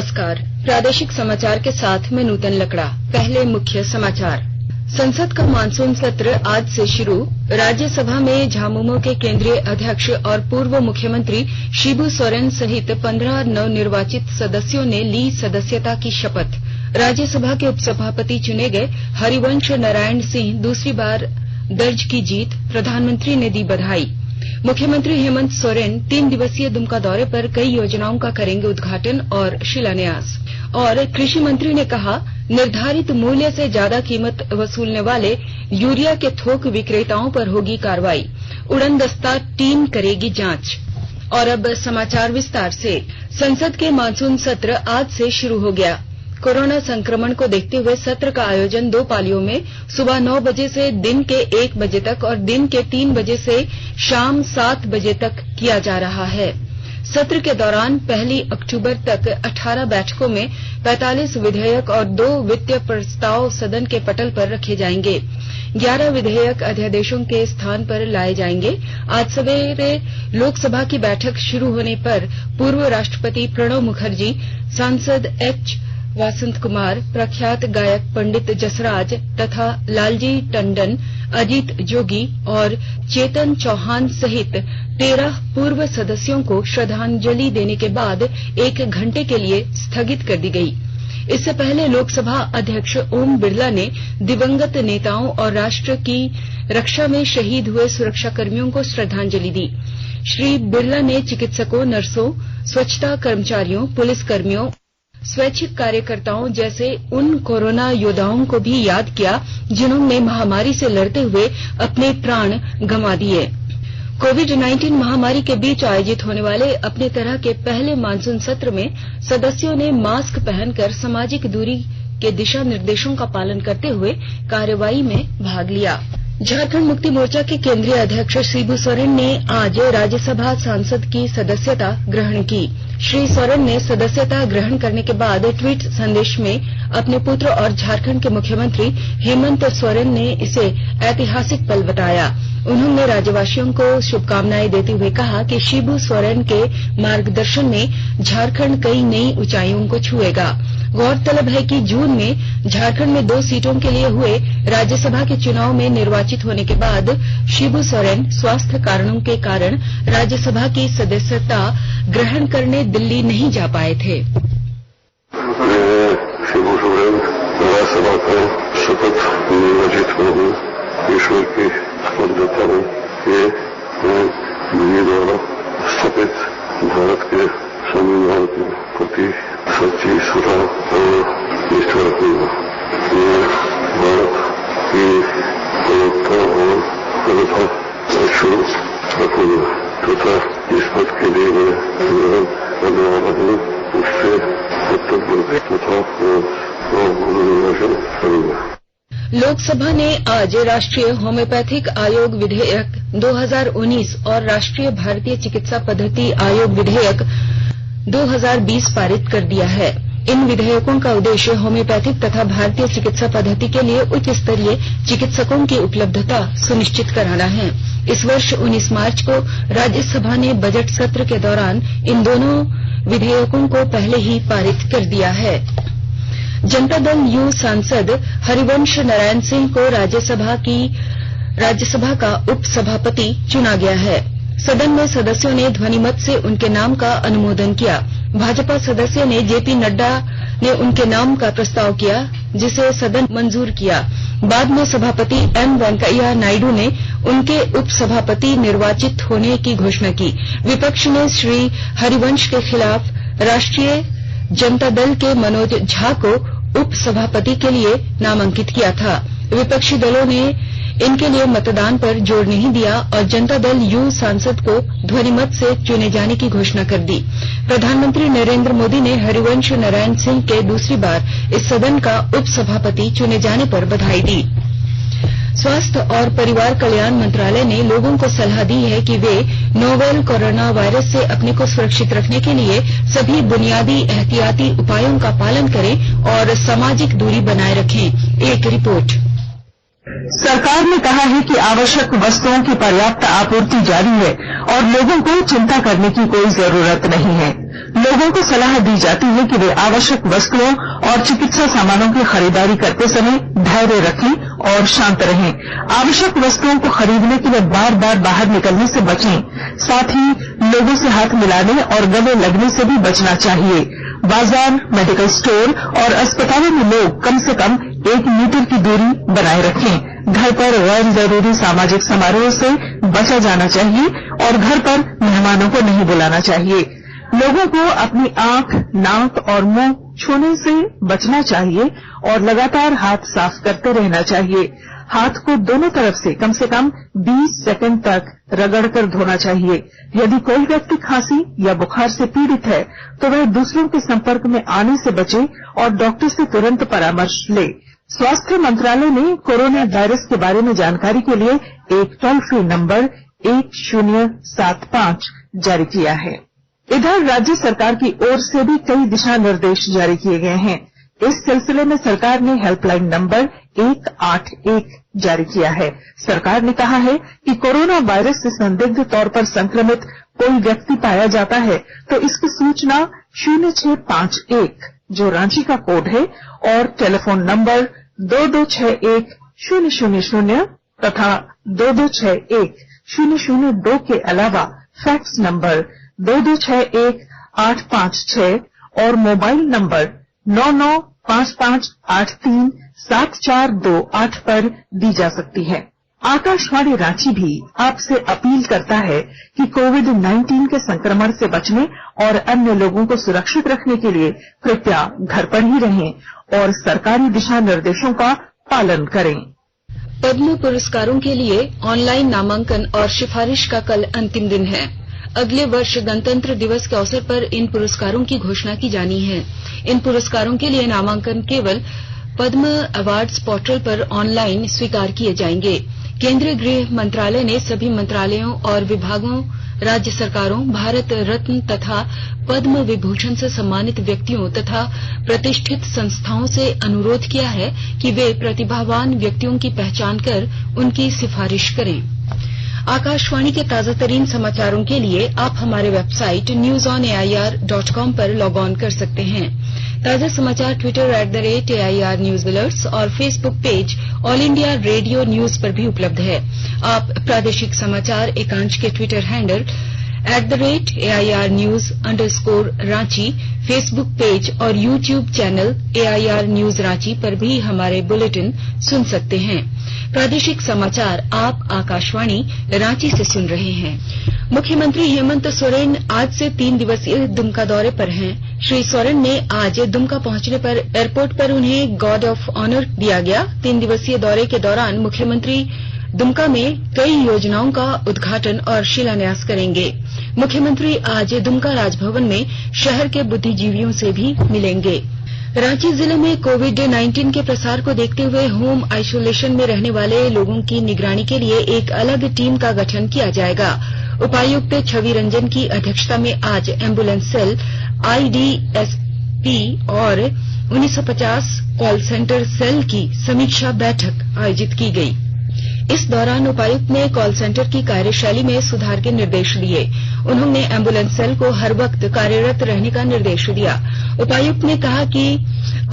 नमस्कार। प्रादेशिक समाचार के साथ मैं नूतन लकड़ा। पहले मुख्य समाचार। संसद का मानसून सत्र आज से शुरू। राज्यसभा में झामुमो के केंद्रीय अध्यक्ष और पूर्व मुख्यमंत्री शिबू सोरेन सहित 15 नवनिर्वाचित सदस्यों ने ली सदस्यता की शपथ। राज्यसभा के उपसभापति चुने गए हरिवंश नारायण सिंह दूसरी बार दर्ज की जीत। प्रधानमंत्री ने दी बधाई। मुख्यमंत्री हेमंत सोरेन 3 दिवसीय दुमका दौरे पर कई योजनाओं का करेंगे उद्घाटन और शिलान्यास। और कृषि मंत्री ने कहा, निर्धारित मूल्य से ज्यादा कीमत वसूलने वाले यूरिया के थोक विक्रेताओं पर होगी कार्रवाई। उड़नदस्ता टीम करेगी जांच। और अब समाचार विस्तार से। संसद के मानसून सत्र आज से शुरू हो गया। कोरोना संक्रमण को देखते हुए सत्र का आयोजन 2 पालियों में सुबह 9 बजे से दिन के 1 बजे तक और दिन के 3 बजे से शाम 7 बजे तक किया जा रहा है। सत्र के दौरान 1 अक्टूबर तक 18 बैठकों में 45 विधेयक और 2 वित्तीय प्रस्ताव सदन के पटल पर रखे जाएंगे। 11 विधेयक अध्यादेशों के स्थान पर लाए जाएंगे। आज सवेरे लोकसभा की बैठक शुरू होने पर पूर्व राष्ट्रपति प्रणब मुखर्जी, सांसद एच वसंत कुमार, प्रख्यात गायक पंडित जसराज तथा लालजी टंडन, अजीत जोगी और चेतन चौहान सहित 13 पूर्व सदस्यों को श्रद्धांजलि देने के बाद 1 घंटे के लिए स्थगित कर दी गई। इससे पहले लोकसभा अध्यक्ष ओम बिरला ने दिवंगत नेताओं और राष्ट्र की रक्षा में शहीद हुए सुरक्षाकर्मियों को श्रद्धांजलि दी। श्री बिरला ने चिकित्सकों, नर्सों, स्वच्छता कर्मचारियों, पुलिसकर्मियों, स्वैच्छिक कार्यकर्ताओं जैसे उन कोरोना योद्धाओं को भी याद किया जिन्होंने महामारी से लड़ते हुए अपने प्राण गंवा दिए। कोविड-19 महामारी के बीच आयोजित होने वाले अपने तरह के पहले मानसून सत्र में सदस्यों ने मास्क पहनकर सामाजिक दूरी के दिशा निर्देशों का पालन करते हुए कार्यवाही में भाग लिया। झारखंड मुक्ति मोर्चा के केंद्रीय अध्यक्ष शिबू सोरेन ने आज राज्यसभा सांसद की सदस्यता ग्रहण की। श्री सोरेन ने सदस्यता ग्रहण करने के बाद ट्वीट संदेश में अपने पुत्र और झारखंड के मुख्यमंत्री हेमंत सोरेन ने इसे ऐतिहासिक पल बताया। उन्होंने राज्यवासियों को शुभकामनाएं देते हुए कहा कि शिबू सोरेन के मार्गदर्शन में झारखंड कई नई ऊंचाइयों को छुएगा। गौरतलब है कि जून में झारखंड में 2 सीटों के लिए हुए राज्यसभा के चुनाव में निर्वाचित होने के बाद शिबू सोरेन स्वास्थ्य कारणों के कारण राज्यसभा की सदस्यता ग्रहण करने दिल्ली नहीं जा पाए थे। शिबू सोरेन राज्यसभा का शपथ निर्वाचित हूँ। ईश्वर की स्पर्धता में ये मेरे द्वारा स्थापित भारत के संविधान के प्रति सच्ची श्रद्धा और निष्ठा रखूंगा। मैं भारत की एकता और अखंडता अक्षुण्ण रखूंगा तथा इस पद के लिए मैं ग्रहण करने वाला हूँ उससे कर्तव्य तथा निर्वाचन करूंगा। लोकसभा ने आज राष्ट्रीय होम्योपैथिक आयोग विधेयक 2019 और राष्ट्रीय भारतीय चिकित्सा पद्धति आयोग विधेयक 2020 पारित कर दिया है। इन विधेयकों का उद्देश्य होम्योपैथिक तथा भारतीय चिकित्सा पद्धति के लिए उच्च स्तरीय चिकित्सकों की उपलब्धता सुनिश्चित कराना है। इस वर्ष 19 मार्च को राज्यसभा ने बजट सत्र के दौरान इन दोनों विधेयकों को पहले ही पारित कर दिया है। जनता दल यू सांसद हरिवंश नारायण सिंह को राज्यसभा का उपसभापति चुना गया है। सदन में सदस्यों ने ध्वनिमत से उनके नाम का अनुमोदन किया। भाजपा सदस्य ने जेपी नड्डा ने उनके नाम का प्रस्ताव किया जिसे सदन मंजूर किया। बाद में सभापति एम वेंकैया नायडू ने उनके उपसभापति निर्वाचित होने की घोषणा की। विपक्ष ने श्री हरिवंश के खिलाफ राष्ट्रीय जनता दल के मनोज झा को उपसभापति के लिए नामांकित किया था। विपक्षी दलों ने इनके लिए मतदान पर जोर नहीं दिया और जनता दल यू सांसद को ध्वनिमत से चुने जाने की घोषणा कर दी। प्रधानमंत्री नरेंद्र मोदी ने हरिवंश नारायण सिंह के दूसरी बार इस सदन का उपसभापति चुने जाने पर बधाई दी। स्वास्थ्य और परिवार कल्याण मंत्रालय ने लोगों को सलाह दी है कि वे नोवेल कोरोना वायरस से अपने को सुरक्षित रखने के लिए सभी बुनियादी एहतियाती उपायों का पालन करें और सामाजिक दूरी बनाए रखें। एक रिपोर्ट। सरकार ने कहा है कि आवश्यक वस्तुओं की पर्याप्त आपूर्ति जारी है और लोगों को चिंता करने की कोई जरूरत नहीं है। लोगों को सलाह दी जाती है कि वे आवश्यक वस्तुओं और चिकित्सा सामानों की खरीदारी करते समय धैर्य रखें और शांत रहें। आवश्यक वस्तुओं को खरीदने के लिए बार बार बाहर निकलने से बचें। साथ ही लोगों से हाथ मिलाने और गले लगने से भी बचना चाहिए। बाजार, मेडिकल स्टोर और अस्पतालों में लोग कम से कम 1 मीटर की दूरी बनाए रखें। घर पर गैर जरूरी सामाजिक समारोह से बचा जाना चाहिए और घर पर मेहमानों को नहीं बुलाना चाहिए। लोगों को अपनी आंख, नाक और मुंह छूने से बचना चाहिए और लगातार हाथ साफ करते रहना चाहिए। हाथ को दोनों तरफ से कम 20 सेकंड तक रगड़कर धोना चाहिए। यदि कोई व्यक्ति खांसी या बुखार से पीड़ित है तो वह दूसरों के संपर्क में आने से बचे और डॉक्टर से तुरंत परामर्श ले। स्वास्थ्य मंत्रालय ने कोरोना वायरस के बारे में जानकारी के लिए एक टोल फ्री नंबर 1075 जारी किया है। इधर राज्य सरकार की ओर से भी कई दिशा निर्देश जारी किए गए हैं। इस सिलसिले में सरकार ने हेल्पलाइन नंबर 181 जारी किया है। सरकार ने कहा है कि कोरोना वायरस से संदिग्ध तौर पर संक्रमित कोई व्यक्ति पाया जाता है तो इसकी सूचना 0651 जो रांची का कोड है और टेलीफोन नंबर 2261-000 तथा 2261-002 के अलावा फैक्स नंबर 2261-856 और मोबाइल नंबर 9955837428 पर दी जा सकती है। आकाशवाणी रांची भी आपसे अपील करता है कि कोविड-19 के संक्रमण से बचने और अन्य लोगों को सुरक्षित रखने के लिए कृपया घर पर ही रहें और सरकारी दिशा निर्देशों का पालन करें। पद्म पुरस्कारों के लिए ऑनलाइन नामांकन और सिफारिश का कल अंतिम दिन है। अगले वर्ष गणतंत्र दिवस के अवसर पर इन पुरस्कारों की घोषणा की जानी है। इन पुरस्कारों के लिए नामांकन केवल पद्म अवार्ड्स पोर्टल पर ऑनलाइन स्वीकार किए जाएंगे। केंद्रीय गृह मंत्रालय ने सभी मंत्रालयों और विभागों, राज्य सरकारों, भारत रत्न तथा पद्म विभूषण से सम्मानित व्यक्तियों तथा प्रतिष्ठित संस्थाओं से अनुरोध किया है कि वे प्रतिभावान व्यक्तियों की पहचान कर उनकी सिफारिश करें। आकाशवाणी के ताजातरीन समाचारों के लिए आप हमारे वेबसाइट newsonair.com पर लॉग ऑन कर सकते हैं। ताजा समाचार ट्विटर @AIR News Alerts और Facebook page All India Radio News पर भी उपलब्ध है। आप प्रादेशिक समाचार एकांश के Twitter handle @AIR News_Ranchi, Facebook page और YouTube channel AIR News Ranchi पर भी हमारे बुलेटिन सुन सकते हैं। प्रादेशिक समाचार आप आकाशवाणी रांची से सुन रहे हैं। मुख्यमंत्री हेमंत सोरेन आज से 3 दिवसीय दुमका दौरे पर हैं। श्री सोरेन ने आज दुमका पहुंचने पर एयरपोर्ट पर उन्हें गार्ड ऑफ ऑनर दिया गया। 3 दिवसीय दौरे के दौरान मुख्यमंत्री दुमका में कई योजनाओं का उद्घाटन और शिलान्यास करेंगे। मुख्यमंत्री आज दुमका राजभवन में शहर के बुद्धिजीवियों से भी मिलेंगे। रांची जिले में कोविड-19 के प्रसार को देखते हुए होम आइसोलेशन में रहने वाले लोगों की निगरानी के लिए एक अलग टीम का गठन किया जाएगा। उपायुक्त छवि रंजन की अध्यक्षता में आज एम्बुलेंस सेल, आईडीएसपी और 1950 कॉल सेंटर सेल की समीक्षा बैठक आयोजित की गई। इस दौरान उपायुक्त ने कॉल सेंटर की कार्यशैली में सुधार के निर्देश दिए। उन्होंने एम्बुलेंस सेल को हर वक्त कार्यरत रहने का निर्देश दिया। उपायुक्त ने कहा कि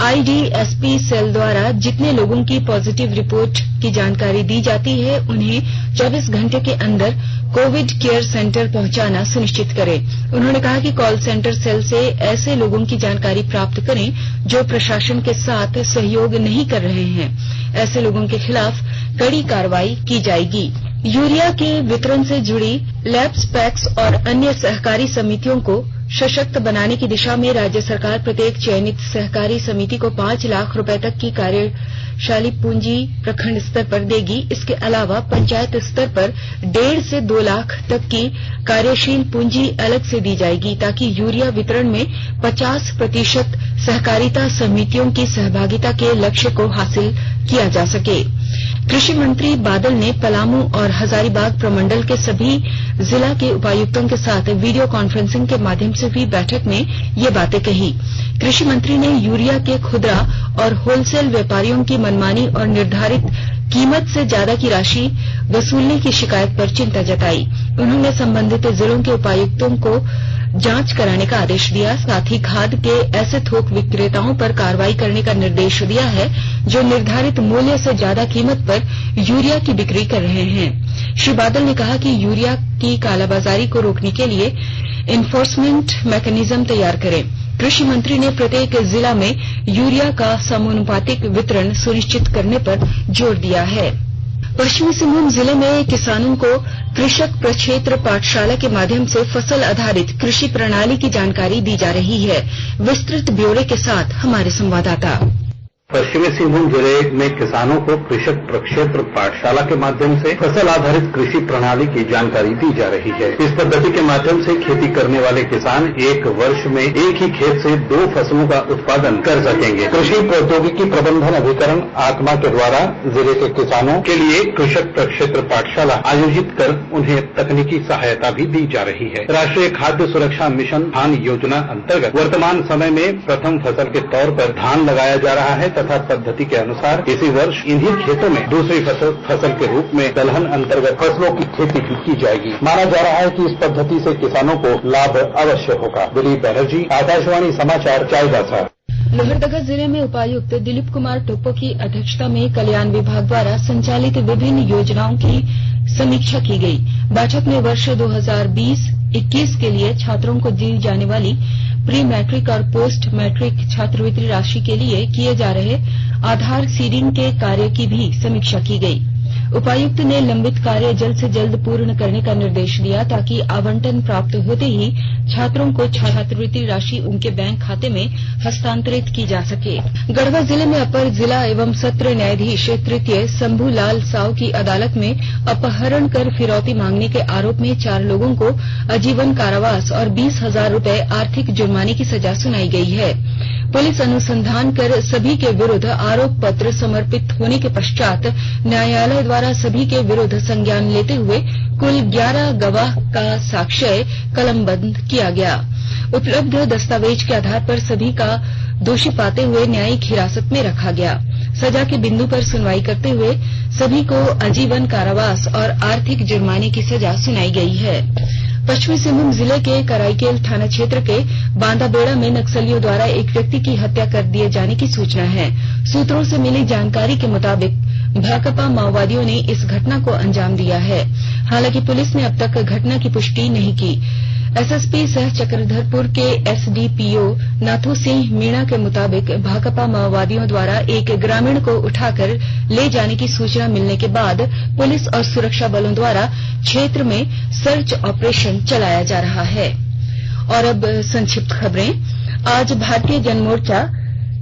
आईडीएसपी सेल द्वारा जितने लोगों की पॉजिटिव रिपोर्ट की जानकारी दी जाती है उन्हें 24 घंटे के अंदर कोविड केयर सेंटर पहुंचाना सुनिश्चित करें। उन्होंने कहा कि कॉल सेंटर सेल से ऐसे लोगों की जानकारी प्राप्त करें जो प्रशासन के साथ सहयोग नहीं कर रहे हैं। ऐसे लोगों के खिलाफ कड़ी कार्रवाई की जाएगी। यूरिया के वितरण से जुड़ी लैब्स, पैक्स और अन्य सहकारी समितियों को सशक्त बनाने की दिशा में राज्य सरकार प्रत्येक चयनित सहकारी समिति को 5 लाख रुपए तक की कार्यशील पूंजी प्रखंड स्तर पर देगी। इसके अलावा पंचायत स्तर पर 1.5 से 2 लाख तक की कार्यशील पूंजी अलग से दी जाएगी ताकि यूरिया वितरण में 50% सहकारिता समितियों की सहभागिता के लक्ष्य को हासिल किया जा सके। कृषि मंत्री बादल ने पलामू और हजारीबाग प्रमंडल के सभी जिला के उपायुक्तों के साथ वीडियो कॉन्फ्रेंसिंग के माध्यम से हुई बैठक में ये बातें कही। कृषि मंत्री ने यूरिया के खुदरा और होलसेल व्यापारियों की मनमानी और निर्धारित कीमत से ज्यादा की राशि वसूलने की शिकायत पर चिंता जताई। उन्होंने संबंधित जिलों के उपायुक्तों को जांच कराने का आदेश दिया। साथ ही खाद के ऐसे थोक विक्रेताओं पर कार्रवाई करने का निर्देश दिया है जो निर्धारित मूल्य से ज्यादा कीमत पर यूरिया की बिक्री कर रहे हैं। श्री बादल ने कहा कि यूरिया की कालाबाजारी को रोकने के लिए इन्फोर्समेंट मैकेनिज्म तैयार करें। कृषि मंत्री ने प्रत्येक जिला में यूरिया का समानुपातिक वितरण सुनिश्चित करने पर जोर दिया है। पश्चिमी सिंहभूम जिले में किसानों को कृषक प्रक्षेत्र पाठशाला के माध्यम से फसल आधारित कृषि प्रणाली की जानकारी दी जा रही है। विस्तृत ब्यौरे के साथ हमारे संवाददाता। पश्चिमी सिंहभूम जिले में किसानों को कृषक प्रक्षेत्र पाठशाला के माध्यम से फसल आधारित कृषि प्रणाली की जानकारी दी जा रही है। इस पद्धति के माध्यम से खेती करने वाले किसान एक वर्ष में एक ही खेत से 2 फसलों का उत्पादन कर सकेंगे। कृषि प्रौद्योगिकी प्रबंधन अधिकरण आत्मा के द्वारा जिले के किसानों के लिए कृषक प्रक्षेत्र पाठशाला आयोजित कर उन्हें तकनीकी सहायता भी दी जा रही है। राष्ट्रीय खाद्य सुरक्षा मिशन धान योजना अंतर्गत वर्तमान समय में प्रथम फसल के तौर पर धान लगाया जा रहा है तथा पद्धति के अनुसार इसी वर्ष इन्हीं खेतों में दूसरी फसल के रूप में दलहन अंतर्गत फसलों की खेती भी की जाएगी। माना जा रहा है कि इस पद्धति से किसानों को लाभ अवश्य होगा। दिलीप बैनर्जी, आकाशवाणी समाचार, चाईबासा। लोहरदगा जिले में उपायुक्त दिलीप कुमार टोप्पो की अध्यक्षता में कल्याण विभाग द्वारा संचालित विभिन्न योजनाओं की समीक्षा की गई। बैठक में वर्ष 2020-21 के लिए छात्रों को दी जाने वाली प्री मैट्रिक और पोस्ट मैट्रिक छात्रवृत्ति राशि के लिए किए जा रहे आधार सीडिंग के कार्य की भी समीक्षा की गई। उपायुक्त ने लंबित कार्य जल्द से जल्द पूर्ण करने का निर्देश दिया ताकि आवंटन प्राप्त होते ही छात्रों को छात्रवृत्ति राशि उनके बैंक खाते में हस्तांतरित की जा सके। गढ़वा जिले में अपर जिला एवं सत्र न्यायाधीश तृतीय शंभू लाल साव की अदालत में अपहरण कर फिरौती मांगने के आरोप में 4 लोगों को आजीवन कारावास और 20,000 रुपए आर्थिक जुर्माने की सजा सुनाई गई है। पुलिस अनुसंधान कर सभी के विरुद्ध आरोप पत्र समर्पित होने के पश्चात न्यायालय द्वारा सभी के विरुद्ध संज्ञान लेते हुए कुल 11 गवाह का साक्ष्य कलमबंद किया गया। उपलब्ध दस्तावेज के आधार पर सभी का दोषी पाते हुए न्यायिक हिरासत में रखा गया। सजा के बिंदु पर सुनवाई करते हुए सभी को आजीवन कारावास और आर्थिक जुर्माने की सजा सुनाई गई है। पश्चिमी सिंहभूम जिले के कराईकेल थाना क्षेत्र के बांदाबेड़ा में नक्सलियों द्वारा एक व्यक्ति की हत्या कर दिए जाने की सूचना है। सूत्रों से मिली जानकारी के मुताबिक भाकपा माओवादियों ने इस घटना को अंजाम दिया है। हालांकि पुलिस ने अब तक घटना की पुष्टि नहीं की। एसएसपी सह चक्रधरपुर के एसडीपीओ नाथू सिंह मीणा के मुताबिक भाकपा माओवादियों द्वारा एक ग्रामीण को उठाकर ले जाने की सूचना मिलने के बाद पुलिस और सुरक्षा बलों द्वारा क्षेत्र में सर्च ऑपरेशन चलाया जा रहा है। और अब संक्षिप्त खबरें। आज भारतीय जनमोर्चा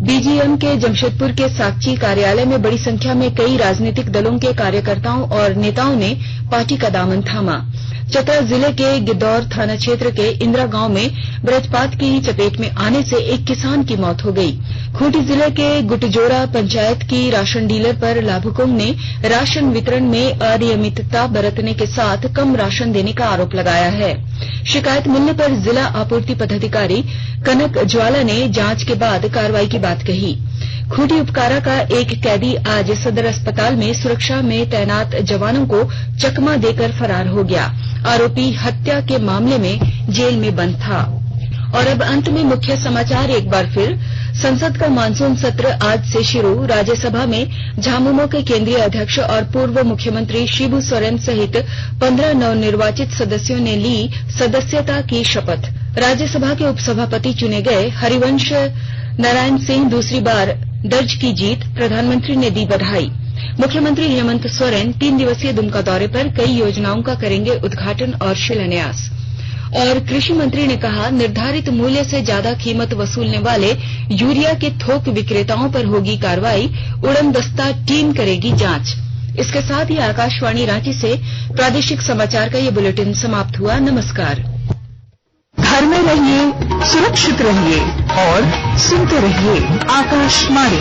बीजीएम के जमशेदपुर के साकची कार्यालय में बड़ी संख्या में कई राजनीतिक दलों के कार्यकर्ताओं और नेताओं ने पार्टी का दामन थामा। चतरा जिले के गिद्दौर थाना क्षेत्र के इंदिरा गांव में वज्रपात की चपेट में आने से एक किसान की मौत हो गई। खूंटी जिले के गुटजोरा पंचायत की राशन डीलर पर लाभुकों ने राशन वितरण में अनियमितता बरतने के साथ कम राशन देने का आरोप लगाया है। शिकायत मिलने पर जिला आपूर्ति पदाधिकारी कनक ज्वाला ने जांच के बाद कार्रवाई की बात कही। खूंटी उपकारा का एक कैदी आज सदर अस्पताल में सुरक्षा में तैनात जवानों को चकमा देकर फरार हो गया। आरोपी हत्या के मामले में जेल में बंद था। और अब अंत में मुख्य समाचार एक बार फिर। संसद का मानसून सत्र आज से शुरू। राज्यसभा में झामुमो के केंद्रीय अध्यक्ष और पूर्व मुख्यमंत्री शिबू सोरेन सहित 15 नवनिर्वाचित सदस्यों ने ली सदस्यता की शपथ। राज्यसभा के उपसभापति चुने गए हरिवंश नारायण सिंह दूसरी बार दर्ज की जीत। प्रधानमंत्री ने दी बधाई। मुख्यमंत्री हेमंत सोरेन 3 दिवसीय दुमका दौरे पर कई योजनाओं का करेंगे उद्घाटन और शिलान्यास। और कृषि मंत्री ने कहा निर्धारित मूल्य से ज्यादा कीमत वसूलने वाले यूरिया के थोक विक्रेताओं पर होगी कार्रवाई। उड़नदस्ता टीम करेगी जांच। इसके साथ ही आकाशवाणी रांची से प्रादेशिक समाचार का ये बुलेटिन समाप्त हुआ। नमस्कार। घर में रहिए, सुरक्षित रहिए और सुनते रहिए आकाशवाणी।